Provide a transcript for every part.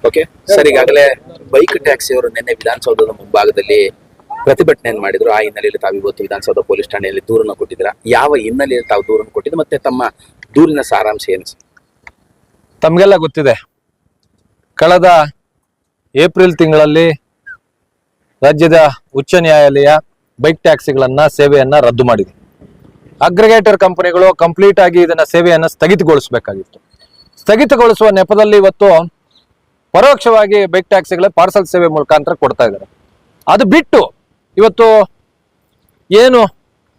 Okay sir, ಈಗಾಗಲೇ bike taxi ಅವರು ನಿನ್ನೆ ವಿಧಾನಸೌಧದ ಮುಂಭಾಗದಲ್ಲಿ ಪ್ರತಿಭಟನೆಯನ್ನು ಮಾಡಿದ್ರು. ಆ ಹಿನ್ನೆಲೆಯಲ್ಲಿ ತಾವು ಇವತ್ತು ವಿಧಾನಸೌಧ ಪೊಲೀಸ್ ಠಾಣೆಯಲ್ಲಿ ದೂರನ್ನು ಕೊಟ್ಟಿದ್ದೀರಾ. ಯಾವ ಹಿನ್ನೆಲೆಯಲ್ಲಿ ತಾವು ದೂರನ್ನು ಕೊಟ್ಟಿದ್ದು ಮತ್ತೆ ತಮ್ಮ ದೂರಿನ ಸಾರಾಂಶ ಏನು? ತಮಗೆಲ್ಲ ಗೊತ್ತಿದೆ, ಕಳೆದ ಏಪ್ರಿಲ್ ತಿಂಗಳಲ್ಲಿ ರಾಜ್ಯದ ಉಚ್ಚ ನ್ಯಾಯಾಲಯ ಬೈಕ್ ಟ್ಯಾಕ್ಸಿಗಳನ್ನ ಸೇವೆಯನ್ನ ರದ್ದು ಮಾಡಿದೆ. ಅಗ್ರಿಗೇಟರ್ ಕಂಪನಿಗಳು ಕಂಪ್ಲೀಟ್ ಆಗಿ ಇದನ್ನ ಸೇವೆಯನ್ನ ಸ್ಥಗಿತಗೊಳಿಸಬೇಕಾಗಿತ್ತು. ಸ್ಥಗಿತಗೊಳಿಸುವ ನೆಪದಲ್ಲಿ ಇವತ್ತು ಪರೋಕ್ಷವಾಗಿ ಬೈಕ್ ಟ್ಯಾಕ್ಸಿಗಳ ಪಾರ್ಸಲ್ ಸೇವೆ ಮುಖಾಂತರ ಕೊಡ್ತಾ ಇದ್ದಾರೆ. ಅದು ಬಿಟ್ಟು ಇವತ್ತು ಏನು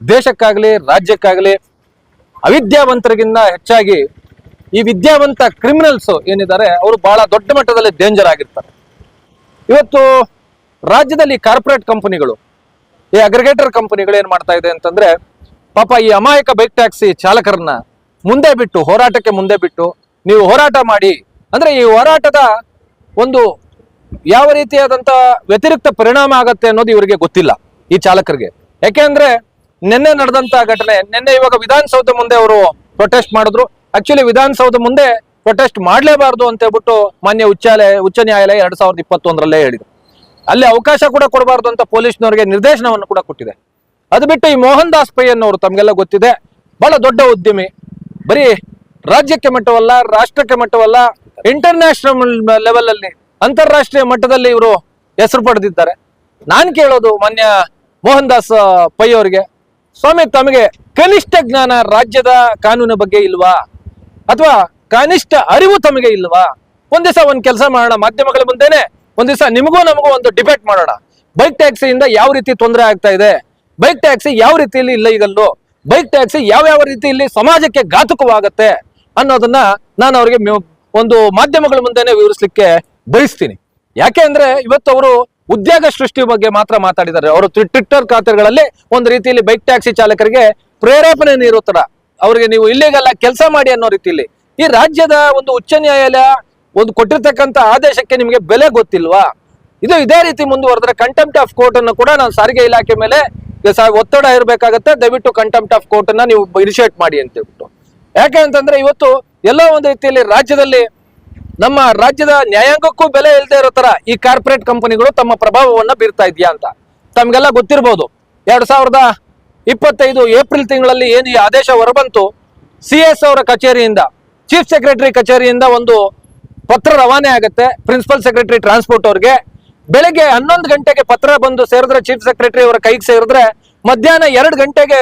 ದೇಶಕ್ಕಾಗಲಿ ರಾಜ್ಯಕ್ಕಾಗಲಿ ಅವಿದ್ಯಾವಂತರಿಗಿಂತ ಹೆಚ್ಚಾಗಿ ಈ ವಿದ್ಯಾವಂತ ಕ್ರಿಮಿನಲ್ಸ್ ಏನಿದ್ದಾರೆ ಅವರು ಬಹಳ ದೊಡ್ಡ ಮಟ್ಟದಲ್ಲಿ ಡೇಂಜರ್ ಆಗಿರ್ತಾರೆ. ಇವತ್ತು ರಾಜ್ಯದಲ್ಲಿ ಕಾರ್ಪೊರೇಟ್ ಕಂಪನಿಗಳು, ಈ ಅಗ್ರಿಗೇಟರ್ ಕಂಪನಿಗಳು ಏನ್ ಮಾಡ್ತಾ ಇದೆ ಅಂತಂದ್ರೆ, ಪಾಪ ಈ ಅಮಾಯಕ ಬೈಕ್ ಟ್ಯಾಕ್ಸಿ ಚಾಲಕರನ್ನ ಮುಂದೆ ಬಿಟ್ಟು, ಹೋರಾಟಕ್ಕೆ ಮುಂದೆ ಬಿಟ್ಟು ನೀವು ಹೋರಾಟ ಮಾಡಿ ಅಂದ್ರೆ ಈ ಹೋರಾಟದ ಒಂದು ಯಾವ ರೀತಿಯಾದಂತ ವ್ಯತಿರಿಕ್ತ ಪರಿಣಾಮ ಆಗತ್ತೆ ಅನ್ನೋದು ಇವರಿಗೆ ಗೊತ್ತಿಲ್ಲ, ಈ ಚಾಲಕರಿಗೆ. ಯಾಕೆಂದ್ರೆ ನಿನ್ನೆ ನಡೆದಂತ ಘಟನೆ, ನಿನ್ನೆ ಇವಾಗ ವಿಧಾನಸೌಧ ಮುಂದೆ ಅವರು ಪ್ರೊಟೆಸ್ಟ್ ಮಾಡಿದ್ರು. ಆಕ್ಚುಲಿ ವಿಧಾನಸೌಧ ಮುಂದೆ ಪ್ರೊಟೆಸ್ಟ್ ಮಾಡಲೇಬಾರದು ಅಂತ ಹೇಳ್ಬಿಟ್ಟು ಮಾನ್ಯ ಉಚ್ಚ ನ್ಯಾಯಾಲಯ 2021ರಲ್ಲೇ ಹೇಳಿದ್ರು. ಅಲ್ಲಿ ಅವಕಾಶ ಕೂಡ ಕೊಡಬಾರ್ದು ಅಂತ ಪೊಲೀಸ್ನವರಿಗೆ ನಿರ್ದೇಶನವನ್ನು ಕೂಡ ಕೊಟ್ಟಿದೆ. ಅದು ಬಿಟ್ಟು ಈ ಮೋಹನ್ ದಾಸ್ ಪೈ ಅನ್ನೋರು ತಮ್ಗೆಲ್ಲ ಗೊತ್ತಿದೆ, ಬಹಳ ದೊಡ್ಡ ಉದ್ಯಮಿ. ಬರೀ ರಾಜ್ಯಕ್ಕೆ ಮಟ್ಟವಲ್ಲ, ರಾಷ್ಟ್ರಕ್ಕೆ ಮಟ್ಟವಲ್ಲ, ಇಂಟರ್ನ್ಯಾಷನಲ್ ಲೆವೆಲ್ ಅಲ್ಲಿ, ಅಂತಾರಾಷ್ಟ್ರೀಯ ಮಟ್ಟದಲ್ಲಿ ಇವರು ಹೆಸರು ಪಡೆದಿದ್ದಾರೆ. ನಾನು ಕೇಳೋದು ಮಾನ್ಯ ಮೋಹನ್ ದಾಸ್ ಪೈ ಅವರಿಗೆ, ಸ್ವಾಮಿ ತಮಗೆ ಕನಿಷ್ಠ ಜ್ಞಾನ ರಾಜ್ಯದ ಕಾನೂನು ಬಗ್ಗೆ ಇಲ್ವಾ? ಅಥವಾ ಕನಿಷ್ಠ ಅರಿವು ತಮಗೆ ಇಲ್ವಾ? ಒಂದ್ ದಿವಸ ಒಂದ್ ಕೆಲಸ ಮಾಡೋಣ, ಮಾಧ್ಯಮಗಳ ಮುಂದೆನೆ ಒಂದ್ ದಿವಸ ನಿಮಗೂ ನಮಗೂ ಒಂದು ಡಿಬೇಟ್ ಮಾಡೋಣ. ಬೈಕ್ ಟ್ಯಾಕ್ಸಿಯಿಂದ ಯಾವ ರೀತಿ ತೊಂದರೆ ಆಗ್ತಾ ಇದೆ, ಬೈಕ್ ಟ್ಯಾಕ್ಸಿ ಯಾವ ರೀತಿಯಲ್ಲಿ ಇಲ್ಲೀಗಲ್ಲು, ಬೈಕ್ ಟ್ಯಾಕ್ಸಿ ಯಾವ ರೀತಿಯಲ್ಲಿ ಸಮಾಜಕ್ಕೆ ಘಾತಕವಾಗತ್ತೆ ಅನ್ನೋದನ್ನ ನಾನು ಅವರಿಗೆ ಒಂದು ಮಾಧ್ಯಮಗಳ ಮುಂದೆನೆ ವಿವರಿಸಲಿಕ್ಕೆ ಬಯಸ್ತೀನಿ. ಯಾಕೆ ಅಂದ್ರೆ ಇವತ್ತು ಅವರು ಉದ್ಯೋಗ ಸೃಷ್ಟಿ ಬಗ್ಗೆ ಮಾತ್ರ ಮಾತಾಡಿದ್ದಾರೆ. ಅವರು ಟ್ವಿಟ್ಟರ್ ಖಾತೆಗಳಲ್ಲಿ ಒಂದು ರೀತಿಯಲ್ಲಿ ಬೈಕ್ ಟ್ಯಾಕ್ಸಿ ಚಾಲಕರಿಗೆ ಪ್ರೇರೇಪಣೆ ನೀಡೋ ತರ ಅವರಿಗೆ ನೀವು ಇಲ್ಲಿಗೆಲ್ಲ ಕೆಲಸ ಮಾಡಿ ಅನ್ನೋ ರೀತಿಯಲ್ಲಿ. ಈ ರಾಜ್ಯದ ಒಂದು ಉಚ್ಚ ನ್ಯಾಯಾಲಯ ಒಂದು ಕೊಟ್ಟಿರ್ತಕ್ಕಂಥ ಆದೇಶಕ್ಕೆ ನಿಮಗೆ ಬೆಲೆ ಗೊತ್ತಿಲ್ವಾ? ಇದೇ ರೀತಿ ಮುಂದುವರೆದ್ರೆ ಕಂಟೆಂಪ್ಟ್ ಆಫ್ ಕೋರ್ಟ್ ಅನ್ನು ಕೂಡ ನಾನು ಸಾರಿಗೆ ಇಲಾಖೆ ಮೇಲೆ ಒತ್ತಡ ಇರಬೇಕಾಗತ್ತೆ. ದಯವಿಟ್ಟು ಕಂಟೆಂಪ್ಟ್ ಆಫ್ ಕೋರ್ಟ್ ಅನ್ನ ನೀವು ಇನಿಷಿಯೇಟ್ ಮಾಡಿ ಅಂತ ಹೇಳ್ಬಿಟ್ಟು. ಯಾಕೆ ಅಂತಂದ್ರೆ ಇವತ್ತು ಎಲ್ಲೋ ಒಂದು ರೀತಿಯಲ್ಲಿ ರಾಜ್ಯದಲ್ಲಿ ನಮ್ಮ ರಾಜ್ಯದ ನ್ಯಾಯಾಂಗಕ್ಕೂ ಬೆಲೆ ಇಲ್ಲದೆ ಇರೋ ತರ ಈ ಕಾರ್ಪೊರೇಟ್ ಕಂಪನಿಗಳು ತಮ್ಮ ಪ್ರಭಾವವನ್ನ ಬೀರ್ತಾ ಇದೆಯಾ ಅಂತ ತಮ್ಗೆಲ್ಲ ಗೊತ್ತಿರಬಹುದು. 2025 ಏಪ್ರಿಲ್ ತಿಂಗಳಲ್ಲಿ ಏನು ಈ ಆದೇಶ ಹೊರಬಂತು, CS ಅವರ ಕಚೇರಿಯಿಂದ, ಚೀಫ್ ಸೆಕ್ರೆಟರಿ ಕಚೇರಿಯಿಂದ ಒಂದು ಪತ್ರ ರವಾನೆ ಆಗುತ್ತೆ ಪ್ರಿನ್ಸಿಪಲ್ ಸೆಕ್ರೆಟರಿ ಟ್ರಾನ್ಸ್ಪೋರ್ಟ್ ಅವ್ರಿಗೆ. ಬೆಳಗ್ಗೆ 11 ಗಂಟೆಗೆ ಪತ್ರ ಬಂದು ಸೇರಿದ್ರೆ ಚೀಫ್ ಸೆಕ್ರೆಟರಿ ಅವರ ಕೈಗೆ ಸೇರಿದ್ರೆ ಮಧ್ಯಾಹ್ನ 2 ಗಂಟೆಗೆ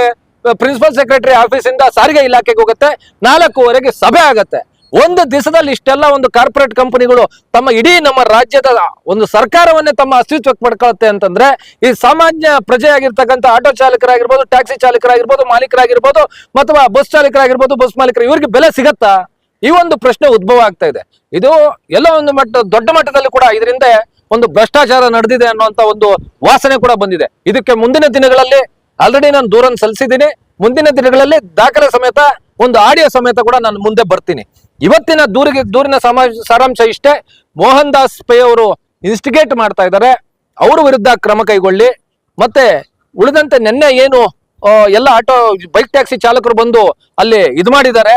ಪ್ರಿನ್ಸಿಪಲ್ ಸೆಕ್ರೆಟರಿ ಆಫೀಸ್ ಇಂದ ಸಾರಿಗೆ ಇಲಾಖೆಗೆ ಹೋಗುತ್ತೆ. 4:15ಗೆ ಸಭೆ ಆಗತ್ತೆ. ಒಂದು ದಿವಸದಲ್ಲಿ ಇಷ್ಟೆಲ್ಲ ಒಂದು ಕಾರ್ಪೊರೇಟ್ ಕಂಪನಿಗಳು ತಮ್ಮ ಇಡೀ ನಮ್ಮ ರಾಜ್ಯದ ಒಂದು ಸರ್ಕಾರವನ್ನೇ ತಮ್ಮ ಅಸ್ತಿತ್ವಕ್ಕೆ ಪಡ್ಕೊಳ್ಳುತ್ತೆ ಅಂತಂದ್ರೆ, ಈ ಸಾಮಾನ್ಯ ಪ್ರಜೆಯಾಗಿರ್ತಕ್ಕಂಥ ಆಟೋ ಚಾಲಕರಾಗಿರ್ಬೋದು, ಟ್ಯಾಕ್ಸಿ ಚಾಲಕರಾಗಿರ್ಬೋದು, ಮಾಲೀಕರಾಗಿರ್ಬೋದು, ಅಥವಾ ಬಸ್ ಚಾಲಕರಾಗಿರ್ಬೋದು, ಬಸ್ ಮಾಲೀಕರು, ಇವ್ರಿಗೆ ಬೆಲೆ ಸಿಗತ್ತಾ? ಈ ಒಂದು ಪ್ರಶ್ನೆ ಉದ್ಭವ ಆಗ್ತಾ ಇದೆ. ಇದು ಎಲ್ಲ ಒಂದು ದೊಡ್ಡ ಮಟ್ಟದಲ್ಲಿ ಕೂಡ ಇದರಿಂದ ಒಂದು ಭ್ರಷ್ಟಾಚಾರ ನಡೆದಿದೆ ಅನ್ನುವಂತ ಒಂದು ವಾಸನೆ ಕೂಡ ಬಂದಿದೆ. ಇದಕ್ಕೆ ಮುಂದಿನ ದಿನಗಳಲ್ಲಿ ಆಲ್ರೆಡಿ ನಾನು ದೂರನ್ನು ಸಲ್ಲಿಸಿದ್ದೀನಿ. ಮುಂದಿನ ದಿನಗಳಲ್ಲಿ ದಾಖಲೆ ಸಮೇತ, ಒಂದು ಆಡಿಯೋ ಸಮೇತ ಕೂಡ ನಾನು ಮುಂದೆ ಬರ್ತೀನಿ. ಇವತ್ತಿನ ದೂರಿನ ಸಾರಾಂಶ ಇಷ್ಟೇ. ಮೋಹನ್ ದಾಸ್ ಪೈ ಅವರು ಇನ್ಸ್ಟಿಗೇಟ್ ಮಾಡ್ತಾ ಇದ್ದಾರೆ, ಅವ್ರ ವಿರುದ್ಧ ಕ್ರಮ ಕೈಗೊಳ್ಳಿ. ಮತ್ತೆ ಉಳಿದಂತೆ ನಿನ್ನೆ ಏನು ಎಲ್ಲ ಆಟೋ ಬೈಕ್ ಟ್ಯಾಕ್ಸಿ ಚಾಲಕರು ಬಂದು ಅಲ್ಲಿ ಇದು ಮಾಡಿದ್ದಾರೆ,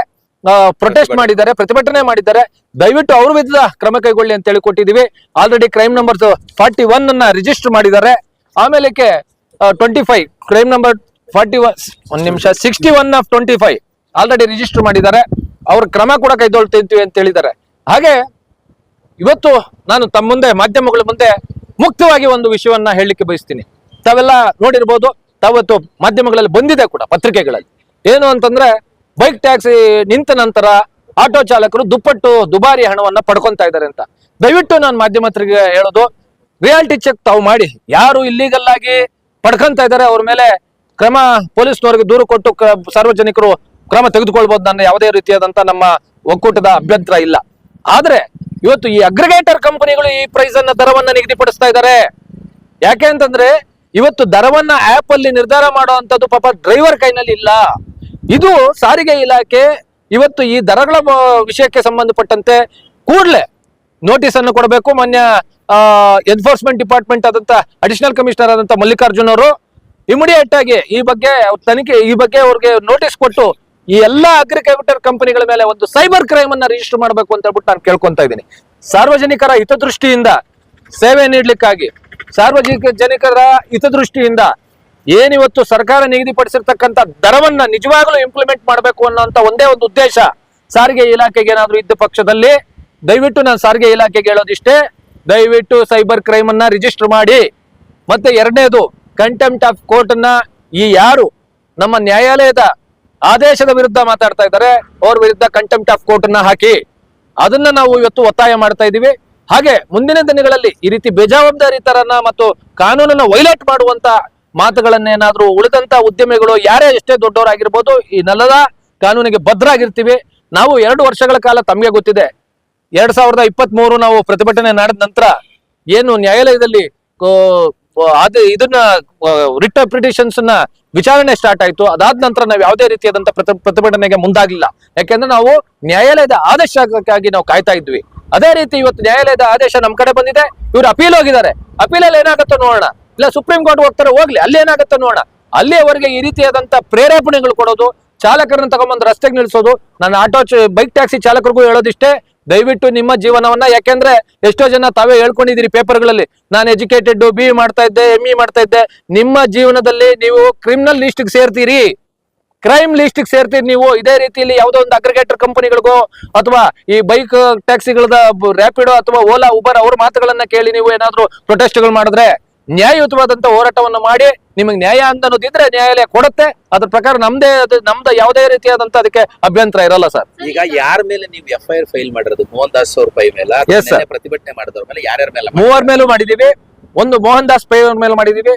ಪ್ರೊಟೆಸ್ಟ್ ಮಾಡಿದ್ದಾರೆ, ಪ್ರತಿಭಟನೆ ಮಾಡಿದ್ದಾರೆ, ದಯವಿಟ್ಟು ಅವ್ರ ವಿರುದ್ಧ ಕ್ರಮ ಕೈಗೊಳ್ಳಿ ಅಂತ ಹೇಳಿ ಕೊಟ್ಟಿದೀವಿ. ಆಲ್ರೆಡಿ ಕ್ರೈಮ್ ನಂಬರ್ 41 ಅನ್ನ ರಿಜಿಸ್ಟರ್ ಮಾಡಿದ್ದಾರೆ. ಆಮೇಲೆ 25 crime number 61 of 25 already register ಮಾಡಿದ್ದಾರೆ. ಅವ್ರ ಕ್ರಮ ಕೂಡ ಕೈಗೊಳ್ತೀವಿ ಅಂತ ಹೇಳಿದ್ದಾರೆ. ಹಾಗೆ ಇವತ್ತು ನಾನು ತಮ್ಮ ಮುಂದೆ, ಮಾಧ್ಯಮಗಳ ಮುಂದೆ ಮುಕ್ತವಾಗಿ ಒಂದು ವಿಷಯವನ್ನ ಹೇಳಲಿಕ್ಕೆ ಬಯಸ್ತೀನಿ. ತಾವೆಲ್ಲ ನೋಡಿರ್ಬೋದು, ತಾವತ್ತು ಮಾಧ್ಯಮಗಳಲ್ಲಿ ಬಂದಿದೆ ಕೂಡ, ಪತ್ರಿಕೆಗಳಲ್ಲಿ. ಏನು ಅಂತಂದ್ರೆ, ಬೈಕ್ ಟ್ಯಾಕ್ಸಿ ನಿಂತ ನಂತರ ಆಟೋ ಚಾಲಕರು ದುಬಾರಿ ಹಣವನ್ನ ಪಡ್ಕೊಂತಾ ಇದ್ದಾರೆ ಅಂತ. ದಯವಿಟ್ಟು ನಾನು ಮಾಧ್ಯಮರಿಗೆ ಹೇಳೋದು, ರಿಯಾಲಿಟಿ ಚೆಕ್ ತಾವು ಮಾಡಿ. ಯಾರು ಇಲ್ಲಿಗಲ್ ಆಗಿ ಪಡ್ಕೊಂತ ಇದ್ದಾರೆ ಅವ್ರ ಮೇಲೆ ಕ್ರಮ, ಪೊಲೀಸ್ನವರಿಗೆ ದೂರು ಕೊಟ್ಟು ಸಾರ್ವಜನಿಕರು ಕ್ರಮ ತೆಗೆದುಕೊಳ್ಬಹುದು. ನನ್ನ ಯಾವುದೇ ರೀತಿಯಾದಂತ ನಮ್ಮ ಒಕ್ಕೂಟದ ಅಭ್ಯಂತರ ಇಲ್ಲ. ಆದ್ರೆ ಇವತ್ತು ಈ ಅಗ್ರಿಗೇಟರ್ ಕಂಪನಿಗಳು ಈ ಪ್ರೈಸ್ ಅನ್ನ, ದರವನ್ನ ನಿಗದಿಪಡಿಸ್ತಾ ಇದ್ದಾರೆ. ಯಾಕೆ ಅಂತಂದ್ರೆ ಇವತ್ತು ದರವನ್ನ ಆಪ್ ಅಲ್ಲಿ ನಿರ್ಧಾರ ಮಾಡುವಂತದ್ದು ಪಾಪ ಡ್ರೈವರ್ ಕೈನಲ್ಲಿ ಇಲ್ಲ. ಇದು ಸಾರಿಗೆ ಇಲಾಖೆ ಇವತ್ತು ಈ ದರಗಳ ವಿಷಯಕ್ಕೆ ಸಂಬಂಧಪಟ್ಟಂತೆ ಕೂಡಲೇ ನೋಟಿಸ್ ಅನ್ನು ಕೊಡಬೇಕು. ಮಾನ್ಯ ಎನ್ಫೋರ್ಸ್ಮೆಂಟ್ ಡಿಪಾರ್ಟ್ಮೆಂಟ್ ಆದಂತ ಅಡಿಷನಲ್ ಕಮಿಷನರ್ ಆದಂತ ಮಲ್ಲಿಕಾರ್ಜುನ್ ಅವರು ಇಮಿಡಿಯೇಟ್ ಆಗಿ ಈ ಬಗ್ಗೆ ಅವ್ರಿಗೆ ನೋಟಿಸ್ ಕೊಟ್ಟು ಈ ಎಲ್ಲಾ ಅಗ್ರಿಕಲ್ಚರ್ ಕಂಪನಿಗಳ ಮೇಲೆ ಒಂದು ಸೈಬರ್ ಕ್ರೈಮ್ ಅನ್ನ ರಿಜಿಸ್ಟರ್ ಮಾಡಬೇಕು ಅಂತ ಹೇಳ್ಬಿಟ್ಟು ನಾನು ಕೇಳ್ಕೊಂತಾ ಇದ್ದೀನಿ. ಸಾರ್ವಜನಿಕರ ಹಿತದೃಷ್ಟಿಯಿಂದ ಸೇವೆ ನೀಡಲಿಕ್ಕಾಗಿ ಸಾರ್ವಜನಿಕರ ಹಿತದೃಷ್ಟಿಯಿಂದ ಏನಿವತ್ತು ಸರ್ಕಾರ ನಿಗದಿಪಡಿಸಿರ್ತಕ್ಕಂಥ ದರವನ್ನ ನಿಜವಾಗ್ಲೂ ಇಂಪ್ಲಿಮೆಂಟ್ ಮಾಡಬೇಕು ಅನ್ನೋಂಥ ಒಂದೇ ಒಂದು ಉದ್ದೇಶ ಸಾರಿಗೆ ಇಲಾಖೆಗೆ ಏನಾದ್ರೂ ಇದ್ದ ಪಕ್ಷದಲ್ಲಿ ದಯವಿಟ್ಟು ನಾನು ಸಾರಿಗೆ ಇಲಾಖೆಗೆ ಹೇಳೋದಿಷ್ಟೇ, ದಯವಿಟ್ಟು ಸೈಬರ್ ಕ್ರೈಮ್ ಅನ್ನ ರಿಜಿಸ್ಟರ್ ಮಾಡಿ. ಮತ್ತೆ ಎರಡನೇದು, ಕಂಟೆಂಪ್ಟ್ ಆಫ್ ಕೋರ್ಟ್ ಅನ್ನ ಈ ಯಾರು ನಮ್ಮ ನ್ಯಾಯಾಲಯದ ಆದೇಶದ ವಿರುದ್ಧ ಮಾತಾಡ್ತಾ ಇದ್ದಾರೆ ಅವ್ರ ವಿರುದ್ಧ ಕಂಟೆಂಪ್ಟ್ ಆಫ್ ಕೋರ್ಟ್ ಅನ್ನ ಹಾಕಿ. ಅದನ್ನ ನಾವು ಇವತ್ತು ಒತ್ತಾಯ ಮಾಡ್ತಾ ಇದೀವಿ. ಹಾಗೆ ಮುಂದಿನ ದಿನಗಳಲ್ಲಿ ಈ ರೀತಿ ಬೇಜವಾಬ್ದಾರಿತರನ್ನ ಮತ್ತು ಕಾನೂನನ್ನ ವೈಲೇಟ್ ಮಾಡುವಂತ ಮಾತುಗಳನ್ನೇನಾದ್ರೂ ಉಳಿದಂತ ಉದ್ಯಮಿಗಳು ಯಾರೇ ಎಷ್ಟೇ ದೊಡ್ಡವರಾಗಿರ್ಬೋದು ಈ ನೆಲದ ಕಾನೂನಿಗೆ ಬದ್ಧರಾಗಿರ್ತೀವಿ. ನಾವು 2 ವರ್ಷಗಳ ಕಾಲ ತಮಗೆ ಗೊತ್ತಿದೆ, 2023 ನಾವು ಪ್ರತಿಭಟನೆ ನಡೆದ ನಂತರ ಏನು ನ್ಯಾಯಾಲಯದಲ್ಲಿ ಇದನ್ನ ರಿಟ್ ಪಿಟಿಷನ್ಸ್ ನ ವಿಚಾರಣೆ ಸ್ಟಾರ್ಟ್ ಆಯ್ತು. ಅದಾದ ನಂತರ ನಾವು ಯಾವುದೇ ರೀತಿಯಾದಂತ ಪ್ರತಿಭಟನೆಗೆ ಮುಂದಾಗಲಿಲ್ಲ. ಯಾಕೆಂದ್ರೆ ನಾವು ನ್ಯಾಯಾಲಯದ ಆದೇಶಕ್ಕಾಗಿ ನಾವು ಕಾಯ್ತಾ ಇದ್ವಿ. ಅದೇ ರೀತಿ ಇವತ್ತು ನ್ಯಾಯಾಲಯದ ಆದೇಶ ನಮ್ ಕಡೆ ಬಂದಿದೆ. ಇವ್ರು ಅಪೀಲ್ ಹೋಗಿದ್ದಾರೆ. ಅಪೀಲಲ್ಲಿ ಏನಾಗುತ್ತೋ ನೋಡೋಣ, ಇಲ್ಲ ಸುಪ್ರೀಂ ಕೋರ್ಟ್ ಹೋಗ್ತಾರೆ, ಹೋಗ್ಲಿ, ಅಲ್ಲಿ ಏನಾಗುತ್ತೋ ನೋಡೋಣ. ಅಲ್ಲಿಯವರೆಗೆ ಈ ರೀತಿಯಾದಂತ ಪ್ರೇರೇಪಣೆಗಳು ಕೊಡೋದು, ಚಾಲಕರನ್ನ ತಗೊಂಡ್ಬಂದು ರಸ್ತೆಗೆ ನಿಲ್ಸೋದು, ನನ್ನ ಬೈಕ್ ಟ್ಯಾಕ್ಸಿ ಚಾಲಕರಿಗೂ ಹೇಳೋದಿಷ್ಟೇ, ದಯವಿಟ್ಟು ನಿಮ್ಮ ಜೀವನವನ್ನ, ಯಾಕೆಂದ್ರೆ ಎಷ್ಟೋ ಜನ ತಾವೇ ಹೇಳ್ಕೊಂಡಿದ್ದೀರಿ ಪೇಪರ್ಗಳಲ್ಲಿ, ನಾನು ಎಜುಕೇಟೆಡ್, BE ಮಾಡ್ತಾ ಇದ್ದೆ, ME ಮಾಡ್ತಾ ಇದ್ದೆ. ನಿಮ್ಮ ಜೀವನದಲ್ಲಿ ನೀವು ಕ್ರಿಮಿನಲ್ ಲಿಸ್ಟ್ಗೆ ಸೇರ್ತೀರಿ, ಕ್ರೈಮ್ ಲಿಸ್ಟ್ ಸೇರ್ತೀರಿ ನೀವು. ಇದೇ ರೀತಿಯಲ್ಲಿ ಯಾವುದೋ ಒಂದು ಅಗ್ರಿಗೇಟರ್ ಕಂಪನಿಗಳಿಗೋ ಅಥವಾ ಈ ಬೈಕ್ ಟ್ಯಾಕ್ಸಿಗಳದ ರ್ಯಾಪಿಡೋ ಅಥವಾ ಓಲಾ ಉಬರ್ ಅವ್ರ ಮಾತುಗಳನ್ನ ಕೇಳಿ ನೀವು ಏನಾದ್ರೂ ಪ್ರೊಟೆಸ್ಟ್ಗಳು ಮಾಡಿದ್ರೆ ನ್ಯಾಯಯುತವಾದಂತ ಹೋರಾಟವನ್ನ ಮಾಡಿ ನಿಮಗೆ ನ್ಯಾಯ ಅಂತ ಅನ್ನೋದಿದ್ರೆ ನ್ಯಾಯಾಲಯ ಕೊಡುತ್ತೆ. ಅದ್ರ ಪ್ರಕಾರ ನಮ್ದು ಯಾವುದೇ ರೀತಿಯಾದಂತ ಅದಕ್ಕೆ ಅಭ್ಯಂತರ ಇರಲ್ಲ ಸರ್. ಈಗ ಯಾರ ಮೇಲೆ ನೀವು FIR ಫೈಲ್ ಮಾಡಿರೋದು? ಮೋಹನ್ ದಾಸ್ ಅವ್ರ ಪೈ ಮೇಲೆ, Yes, sir. ಪ್ರತಿಭಟನೆ ಮಾಡಿದವ್ರ ಮೇಲೆ, ಯಾರ್ಯಾರ ಮೇಲೆ? 3 ಮೇಲೂ ಮಾಡಿದೀವಿ. ಒಂದು ಮೋಹನ್ ದಾಸ್ ಪೈ ಅವ್ರ ಮೇಲೆ ಮಾಡಿದೀವಿ.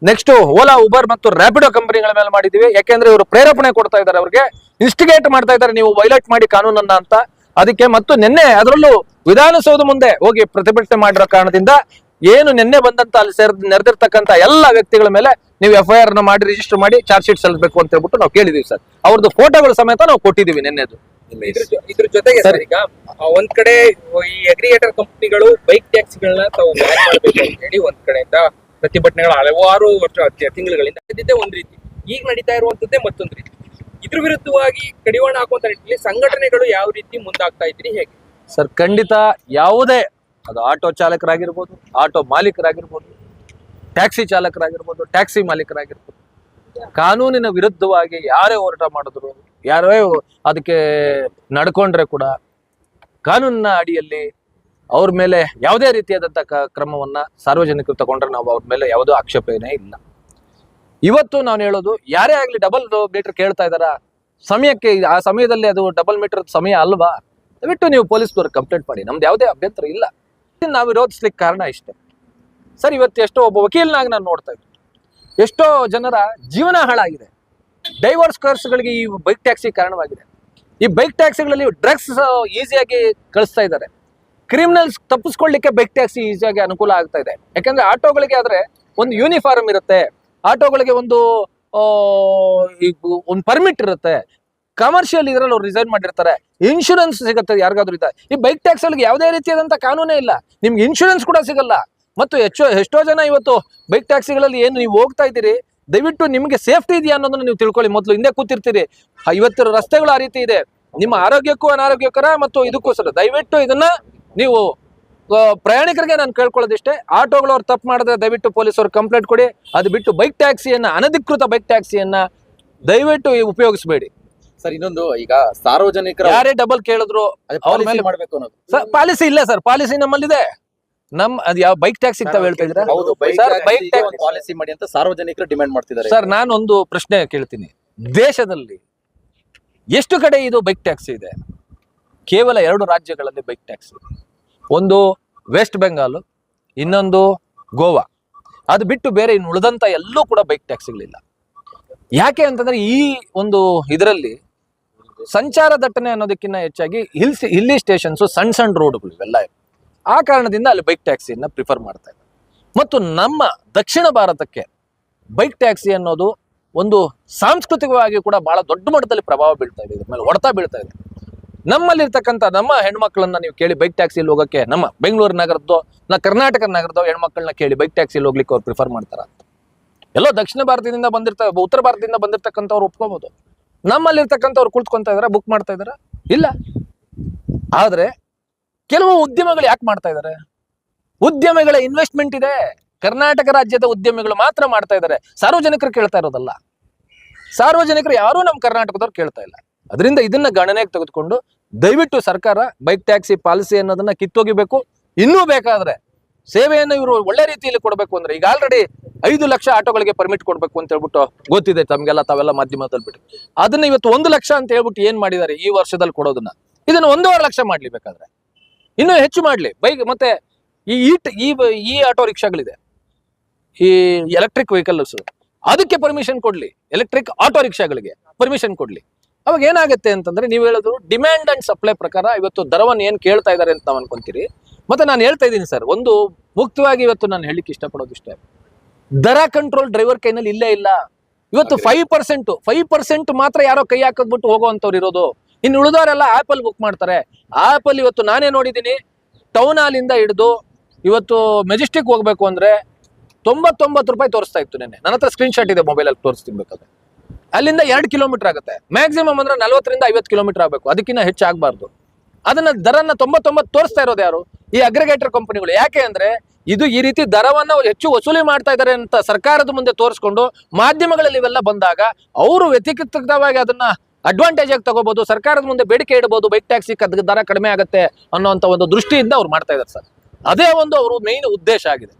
ನೆಕ್ಸ್ಟ್ ಓಲಾ ಉಬರ್ ಮತ್ತು ರ್ಯಾಪಿಡೋ ಕಂಪನಿಗಳ ಮೇಲೆ ಮಾಡಿದೀವಿ. ಯಾಕೆಂದ್ರೆ ಇವರು ಪ್ರೇರೇಪಣೆ ಕೊಡ್ತಾ ಇದ್ದಾರೆ, ಅವ್ರಿಗೆ ಇನ್ಸ್ಟಿಗೇಟ್ ಮಾಡ್ತಾ ಇದ್ದಾರೆ, ನೀವು ವೈಲೇಟ್ ಮಾಡಿ ಕಾನೂನನ್ನ ಅಂತ. ಅದಕ್ಕೆ ಮತ್ತು ನಿನ್ನೆ ಅದರಲ್ಲೂ ವಿಧಾನಸೌಧ ಮುಂದೆ ಹೋಗಿ ಪ್ರತಿಭಟನೆ ಮಾಡಿರೋ ಕಾರಣದಿಂದ ಏನು ನಿನ್ನೆ ಬಂದಂತ ಅಲ್ಲಿ ನೆರೆದಿರ್ತಕ್ಕಂಥ ಎಲ್ಲ ವ್ಯಕ್ತಿಗಳ ಮೇಲೆ ನೀವು FIR ನ ಮಾಡಿ ರಿಜಿಸ್ಟರ್ ಮಾಡಿ ಚಾರ್ಜ್ ಶೀಟ್ ಸಲ್ಲಿಸಬೇಕು ಅಂತ ಹೇಳ್ಬಿಟ್ಟು ನಾವು ಕೇಳಿದೀವಿ ಸರ್. ಅವ್ರದ್ದು ಫೋಟೋಗಳು ಸಮೇತ ನಾವು ಕೊಟ್ಟಿದೀವಿ ನಿನ್ನೆದು. ಇದ್ರ ಜೊತೆಗೆ ಸರ್, ಈಗ ಒಂದ್ ಕಡೆ ಈ ಅಗ್ರಿಗೇಟರ್ ಕಂಪನಿಗಳು ಬೈಕ್ ಟ್ಯಾಕ್ಸಿಗಳನ್ನ ತಾವು ಬ್ಯಾನ್ ಮಾಡಬೇಕು ಅಂತ ಹೇಳಿ ಒಂದ್ ಕಡೆಯಿಂದ ಪ್ರತಿಭಟನೆಗಳು ಹಲವಾರು ತಿಂಗಳುಗಳಿಂದ ನಡೆದಿದ್ದೇ ಒಂದ್ ರೀತಿ, ಈಗ ನಡೀತಾ ಇರುವಂತದ್ದೇ ಮತ್ತೊಂದು ರೀತಿ. ಇದ್ರ ವಿರುದ್ಧವಾಗಿ ಕಡಿವಾಣ ಹಾಕುವಂತ ನಿಟ್ಟಿನಲ್ಲಿ ಸಂಘಟನೆಗಳು ಯಾವ ರೀತಿ ಮುಂದಾಗ್ತಾ ಇದ್ರಿ, ಹೇಗೆ ಸರ್? ಖಂಡಿತ ಯಾವುದೇ ಅದು ಆಟೋ ಚಾಲಕರಾಗಿರ್ಬೋದು, ಆಟೋ ಮಾಲೀಕರಾಗಿರ್ಬೋದು, ಟ್ಯಾಕ್ಸಿ ಚಾಲಕರಾಗಿರ್ಬೋದು, ಟ್ಯಾಕ್ಸಿ ಮಾಲೀಕರಾಗಿರ್ಬೋದು, ಕಾನೂನಿನ ವಿರುದ್ಧವಾಗಿ ಯಾರೇ ಹೋರಾಟ ಮಾಡಿದ್ರು, ಯಾರೇ ಅದಕ್ಕೆ ನಡ್ಕೊಂಡ್ರೆ ಕೂಡ ಕಾನೂನಿನ ಅಡಿಯಲ್ಲಿ ಅವ್ರ ಮೇಲೆ ಯಾವುದೇ ರೀತಿಯಾದಂಥ ಕ್ರಮವನ್ನ ಸಾರ್ವಜನಿಕರು ತಗೊಂಡ್ರೆ ನಾವು ಅವ್ರ ಮೇಲೆ ಯಾವುದೋ ಆಕ್ಷೇಪಣೆ ಇಲ್ಲ. ಇವತ್ತು ನಾನು ಹೇಳೋದು, ಯಾರೇ ಆಗ್ಲಿ ಡಬಲ್ ಮೀಟರ್ ಕೇಳ್ತಾ ಇದಾರ, ಸಮಯಕ್ಕೆ ಆ ಸಮಯದಲ್ಲಿ ಅದು ಡಬಲ್ ಮೀಟರ್ ಸಮಯ ಅಲ್ವಾ, ದಯವಿಟ್ಟು ನೀವು ಪೊಲೀಸ್ನವ್ರಿಗೆ ಕಂಪ್ಲೇಂಟ್ ಮಾಡಿ, ನಮ್ದು ಯಾವುದೇ ಅಭ್ಯಂತರ ಇಲ್ಲ. ನಾವು ವಿರೋಧಿಸ್ಲಿಕ್ಕೆ ಕಾರಣ ಇಷ್ಟೇ ಸರ್. ಇವತ್ತು ಎಷ್ಟೋ ಒಬ್ಬ ವಕೀಲನಾಗಿ ನಾನು ನೋಡ್ತಾ ಇದ್ದೆ, ಎಷ್ಟೋ ಜನರ ಜೀವನ ಹಾಳಾಗಿದೆ. ಡೈವರ್ಸ್ ಕೇಸ್ಗಳಿಗೆ ಈ ಬೈಕ್ ಟ್ಯಾಕ್ಸಿ ಕಾರಣವಾಗಿದೆ. ಈ ಬೈಕ್ ಟ್ಯಾಕ್ಸಿಗಳಲ್ಲಿ ಡ್ರಗ್ಸ್ ಈಸಿಯಾಗಿ ಕಳಿಸ್ತಾ ಇದ್ದಾರೆ. ಕ್ರಿಮಿನಲ್ಸ್ ತಪ್ಪಿಸ್ಕೊಳ್ಳಿಕ್ಕೆ ಬೈಕ್ ಟ್ಯಾಕ್ಸಿ ಈಸಿಯಾಗಿ ಅನುಕೂಲ ಆಗ್ತಾ ಇದೆ. ಯಾಕಂದ್ರೆ ಆಟೋಗಳಿಗೆ ಆದ್ರೆ ಒಂದು ಯೂನಿಫಾರ್ಮ್ ಇರುತ್ತೆ, ಆಟೋಗಳಿಗೆ ಒಂದು ಪರ್ಮಿಟ್ ಇರುತ್ತೆ, ಕಮರ್ಷಿಯಲ್ ಇದ್ರಲ್ಲಿ ಅವ್ರು ರಿಸೈನ್ ಮಾಡಿರ್ತಾರೆ, ಇನ್ಶೂರೆನ್ಸ್ ಸಿಗುತ್ತೆ ಯಾರಿಗಾದ್ರೂ ಇದೆ. ಈ ಬೈಕ್ ಟ್ಯಾಕ್ಸಿಗಳಿಗೆ ಯಾವುದೇ ರೀತಿಯಾದಂಥ ಕಾನೂನೇ ಇಲ್ಲ, ನಿಮ್ಗೆ ಇನ್ಶೂರೆನ್ಸ್ ಕೂಡ ಸಿಗಲ್ಲ. ಮತ್ತು ಎಷ್ಟೋ ಜನ ಇವತ್ತು ಬೈಕ್ ಟ್ಯಾಕ್ಸಿಗಳಲ್ಲಿ ಏನು ನೀವು ಹೋಗ್ತಾ ಇದ್ದೀರಿ, ದಯವಿಟ್ಟು ನಿಮಗೆ ಸೇಫ್ಟಿ ಇದೆಯಾ ಅನ್ನೋದನ್ನ ನೀವು ತಿಳ್ಕೊಳ್ಳಿ. ಮೊದಲು ಹಿಂದೆ ಕೂತಿರ್ತೀರಿ, ಇವತ್ತು ರಸ್ತೆಗಳು ಆ ರೀತಿ ಇದೆ, ನಿಮ್ಮ ಆರೋಗ್ಯಕ್ಕೂ ಅನಾರೋಗ್ಯಕರ ಮತ್ತು ಇದಕ್ಕೋಸ್ಕರ ದಯವಿಟ್ಟು ಇದನ್ನ ನೀವು ಪ್ರಯಾಣಿಕರಿಗೆ ನಾನು ಕೇಳ್ಕೊಳ್ಳೋದಿಷ್ಟೇ, ಆಟೋಗಳು ಅವ್ರು ತಪ್ಪು ಮಾಡಿದ್ರೆ ದಯವಿಟ್ಟು ಪೊಲೀಸರು ಕಂಪ್ಲೇಂಟ್ ಕೊಡಿ. ಅದು ಬಿಟ್ಟು ಬೈಕ್ ಟ್ಯಾಕ್ಸಿಯನ್ನ, ಅನಧಿಕೃತ ಬೈಕ್ ಟ್ಯಾಕ್ಸಿಯನ್ನ ದಯವಿಟ್ಟು ಉಪಯೋಗಿಸಬೇಡಿ ಸರ್. ಇನ್ನೊಂದು, ಈಗ ಸಾರ್ವಜನಿಕರ ಯಾರೇ ಡಬಲ್ ಕೇಳಿದ್ರು ಅವ್ರ ಮೇಲೆ ಮಾಡಬೇಕು ಅನ್ನೋದು ಪಾಲಿಸಿ ಇಲ್ಲ ಸರ್. ಪಾಲಿಸಿ ನಮ್ಮಲ್ಲಿದೆ. ಅದ್ ಯಾವ ಬೈಕ್ ಟ್ಯಾಕ್ಸಿ ತಾವ್ ಹೇಳ್ತಾ ಇದ್ರೆ ಪಾಲಿಸಿ ಮಾಡಿ ಅಂತ ಸಾರ್ವಜನಿಕರು ಡಿಮ್ಯಾಂಡ್ ಮಾಡ್ತಿದ್ದಾರೆ. ಸರ್, ನಾನೊಂದು ಪ್ರಶ್ನೆ ಕೇಳ್ತೀನಿ, ದೇಶದಲ್ಲಿ ಎಷ್ಟು ಕಡೆ ಇದು ಬೈಕ್ ಟ್ಯಾಕ್ಸಿ ಇದೆ? ಕೇವಲ 2 ರಾಜ್ಯಗಳಲ್ಲಿ ಬೈಕ್ ಟ್ಯಾಕ್ಸಿ, ಒಂದು ವೆಸ್ಟ್ ಬೆಂಗಾಲ್, ಇನ್ನೊಂದು ಗೋವಾ. ಅದು ಬಿಟ್ಟು ಬೇರೆ ಇನ್ನು ಉಳಿದಂತ ಎಲ್ಲೂ ಕೂಡ ಬೈಕ್ ಟ್ಯಾಕ್ಸಿಗಳಿಲ್ಲ. ಯಾಕೆ ಅಂತಂದ್ರೆ ಈ ಒಂದು ಇದರಲ್ಲಿ ಸಂಚಾರ ದಟ್ಟಣೆ ಅನ್ನೋದಕ್ಕಿಂತ ಹೆಚ್ಚಾಗಿ ಹಿಲ್ಲಿ ಸ್ಟೇಷನ್ಸ್, ಸಣ್ಣ ರೋಡ್ಗಳು ಇವೆಲ್ಲ, ಆ ಕಾರಣದಿಂದ ಅಲ್ಲಿ ಬೈಕ್ ಟ್ಯಾಕ್ಸಿಯನ್ನ ಪ್ರಿಫರ್ ಮಾಡ್ತಾ ಇದ್ದಾರೆ. ಮತ್ತು ನಮ್ಮ ದಕ್ಷಿಣ ಭಾರತಕ್ಕೆ ಬೈಕ್ ಟ್ಯಾಕ್ಸಿ ಅನ್ನೋದು ಒಂದು ಸಾಂಸ್ಕೃತಿಕವಾಗಿ ಕೂಡ ಬಹಳ ದೊಡ್ಡ ಮಟ್ಟದಲ್ಲಿ ಪ್ರಭಾವ ಬೀಳ್ತಾ ಇದೆ, ಇದ್ರ ಮೇಲೆ ಹೊಡೆತ ಬೀಳ್ತಾ ಇದೆ. ನಮ್ಮಲ್ಲಿರ್ತಕ್ಕಂಥ ನಮ್ಮ ಹೆಣ್ಮಕ್ಳನ್ನ ನೀವು ಕೇಳಿ ಬೈಕ್ ಟ್ಯಾಕ್ಸಿಯಲ್ಲಿ ಹೋಗೋಕ್ಕೆ, ನಮ್ಮ ಬೆಂಗಳೂರು ನಗರದ್ದು, ಕರ್ನಾಟಕ ನಗರದ ಹೆಣ್ಮಕ್ಳನ್ನ ಕೇಳಿ ಬೈಕ್ ಟ್ಯಾಕ್ಸಿಯಲ್ಲಿ ಹೋಗ್ಲಿಕ್ಕೆ ಅವ್ರು ಪ್ರಿಫರ್ ಮಾಡ್ತಾರ? ಎಲ್ಲೋ ದಕ್ಷಿಣ ಭಾರತದಿಂದ ಉತ್ತರ ಭಾರತದಿಂದ ಬಂದಿರ್ತಕ್ಕಂಥವ್ರು ಒಪ್ಕೋಬಹುದು. ನಮ್ಮಲ್ಲಿರ್ತಕ್ಕಂಥವ್ರು ಕುಳಿತುಕೊಂತ ಇದಾರ, ಬುಕ್ ಮಾಡ್ತಾ ಇದಾರ? ಇಲ್ಲ. ಆದ್ರೆ ಕೆಲವು ಉದ್ಯಮಗಳು ಯಾಕೆ ಮಾಡ್ತಾ ಇದ್ದಾರೆ? ಉದ್ಯಮಿಗಳ ಇನ್ವೆಸ್ಟ್ಮೆಂಟ್ ಇದೆ, ಕರ್ನಾಟಕ ರಾಜ್ಯದ ಉದ್ಯಮಿಗಳು ಮಾತ್ರ ಮಾಡ್ತಾ ಇದ್ದಾರೆ, ಸಾರ್ವಜನಿಕರು ಕೇಳ್ತಾ ಇರೋದಲ್ಲ. ಸಾರ್ವಜನಿಕರು ಯಾರೂ ನಮ್ಮ ಕರ್ನಾಟಕದವ್ರು ಕೇಳ್ತಾ ಇಲ್ಲ. ಅದರಿಂದ ಇದನ್ನ ಗಣನೆಗೆ ತೆಗೆದುಕೊಂಡು ದಯವಿಟ್ಟು ಸರ್ಕಾರ ಬೈಕ್ ಟ್ಯಾಕ್ಸಿ ಪಾಲಿಸಿ ಅನ್ನೋದನ್ನ ಕಿತ್ತೋಗಿಬೇಕು. ಇನ್ನೂ ಬೇಕಾದ್ರೆ ಸೇವೆಯನ್ನು ಇವರು ಒಳ್ಳೆ ರೀತಿಯಲ್ಲಿ ಕೊಡಬೇಕು. ಅಂದ್ರೆ ಈಗ ಆಲ್ರೆಡಿ 5 ಲಕ್ಷ ಆಟೋಗಳಿಗೆ ಪರ್ಮಿಟ್ ಕೊಡ್ಬೇಕು ಅಂತ ಹೇಳ್ಬಿಟ್ಟು ಗೊತ್ತಿದೆ ತಮ್ಗೆಲ್ಲ, ತಾವೆಲ್ಲ ಮಾಧ್ಯಮದಲ್ಲಿ ಬಿಟ್ಟು ಅದನ್ನ ಇವತ್ತು 1 ಲಕ್ಷ ಅಂತ ಹೇಳ್ಬಿಟ್ಟು ಏನ್ ಮಾಡಿದ್ದಾರೆ ಈ ವರ್ಷದಲ್ಲಿ ಕೊಡೋದನ್ನ, ಇದನ್ನ 1.5 ಲಕ್ಷ ಮಾಡ್ಲಿ, ಬೇಕಾದ್ರೆ ಇನ್ನೂ ಹೆಚ್ಚು ಮಾಡ್ಲಿ. ಬೈಕ್ ಮತ್ತೆ ಈ ಆಟೋ ರಿಕ್ಷಾಗಳಿದೆ, ಈ ಎಲೆಕ್ಟ್ರಿಕ್ ವೆಹಿಕಲ್ಸ್, ಅದಕ್ಕೆ ಪರ್ಮಿಷನ್ ಕೊಡ್ಲಿ. ಎಲೆಕ್ಟ್ರಿಕ್ ಆಟೋ ರಿಕ್ಷಾಗಳಿಗೆ ಪರ್ಮಿಷನ್ ಕೊಡ್ಲಿ. ಅವಾಗ ಏನಾಗುತ್ತೆ ಅಂತಂದ್ರೆ, ನೀವು ಹೇಳೋದು ಡಿಮ್ಯಾಂಡ್ ಅಂಡ್ ಸಪ್ಲೈ ಪ್ರಕಾರ ಇವತ್ತು ದರವನ್ನು ಏನ್ ಕೇಳ್ತಾ ಇದ್ದಾರೆ ಅಂತ ನಾವು ಅನ್ಕೊಂತೀರಿ. ಮತ್ತೆ ನಾನು ಹೇಳ್ತಾ ಇದ್ದೀನಿ ಸರ್, ಒಂದು ಮುಕ್ತವಾಗಿ ಇವತ್ತು ನಾನು ಹೇಳಿಕ್ಕೆ ಇಷ್ಟಪಡೋದು ಇಷ್ಟೇ, ದರ ಕಂಟ್ರೋಲ್ ಡ್ರೈವರ್ ಕೈನಲ್ಲಿ ಇಲ್ಲೇ ಇಲ್ಲ. ಇವತ್ತು 5% ಮಾತ್ರ ಯಾರೋ ಕೈ ಹಾಕಿದ್ಬಿಟ್ಟು ಹೋಗುವಂತವ್ರು ಇರೋದು. ಇನ್ನು ಉಳಿದವರೆಲ್ಲ ಆಪ್ ಅಲ್ಲಿ ಬುಕ್ ಮಾಡ್ತಾರೆ. ಆಪ್ ಅಲ್ಲಿ ಇವತ್ತು ನಾನೇ ನೋಡಿದ್ದೀನಿ, ಟೌನ್ ಹಾಲಿಂದ ಹಿಡಿದು ಇವತ್ತು ಮೆಜೆಸ್ಟಿಕ್ ಹೋಗ್ಬೇಕು ಅಂದ್ರೆ 99 ರೂಪಾಯಿ ತೋರಿಸ್ತಾ ಇತ್ತು ನೆನ್ನೆ. ನನ್ನ ಹತ್ರ ಸ್ಕ್ರೀನ್ ಶಾಟ್ ಇದೆ, ಮೊಬೈಲ್ ಅಲ್ಲಿ ತೋರಿಸ್ತೀನಿ ಬೇಕಾದ್ರೆ. ಅಲ್ಲಿಂದ 2 ಕಿಲೋಮೀಟರ್ ಆಗುತ್ತೆ, ಮ್ಯಾಕ್ಸಿಮಮ್ ಅಂದ್ರೆ 40ರಿಂದ 50 ಕಿಲೋಮೀಟರ್ ಆಗಬೇಕು, ಅದಕ್ಕಿಂತ ಹೆಚ್ಚು ಆಗ್ಬಾರ್ದು. ಅದನ್ನ ದರನ್ನ 99 ತೋರಿಸ್ತಾ ಇರೋದು ಯಾರು? ಈ ಅಗ್ರಿಗೇಟರ್ ಕಂಪನಿಗಳು. ಯಾಕೆ ಅಂದ್ರೆ ಇದು ಈ ರೀತಿ ದರವನ್ನ ಹೆಚ್ಚು ವಸೂಲಿ ಮಾಡ್ತಾ ಇದ್ದಾರೆ ಅಂತ ಸರ್ಕಾರದ ಮುಂದೆ ತೋರಿಸ್ಕೊಂಡು ಮಾಧ್ಯಮಗಳಲ್ಲಿ ಇವೆಲ್ಲ ಬಂದಾಗ ಅವರು ವ್ಯತಿರಿಕ್ತವಾಗಿ ಅದನ್ನ ಅಡ್ವಾಂಟೇಜ್ ಆಗಿ ತಗೋಬಹುದು, ಸರ್ಕಾರದ ಮುಂದೆ ಬೇಡಿಕೆ ಇಡಬಹುದು, ಬೈಕ್ ಟ್ಯಾಕ್ಸಿ ದರ ಕಡಿಮೆ ಆಗುತ್ತೆ ಅನ್ನೋಂಥ ಒಂದು ದೃಷ್ಟಿಯಿಂದ ಅವ್ರು ಮಾಡ್ತಾ ಇದ್ದಾರೆ ಸರ್. ಅದೇ ಒಂದು ಅವರು ಮೇನ್ ಉದ್ದೇಶ ಆಗಿದೆ.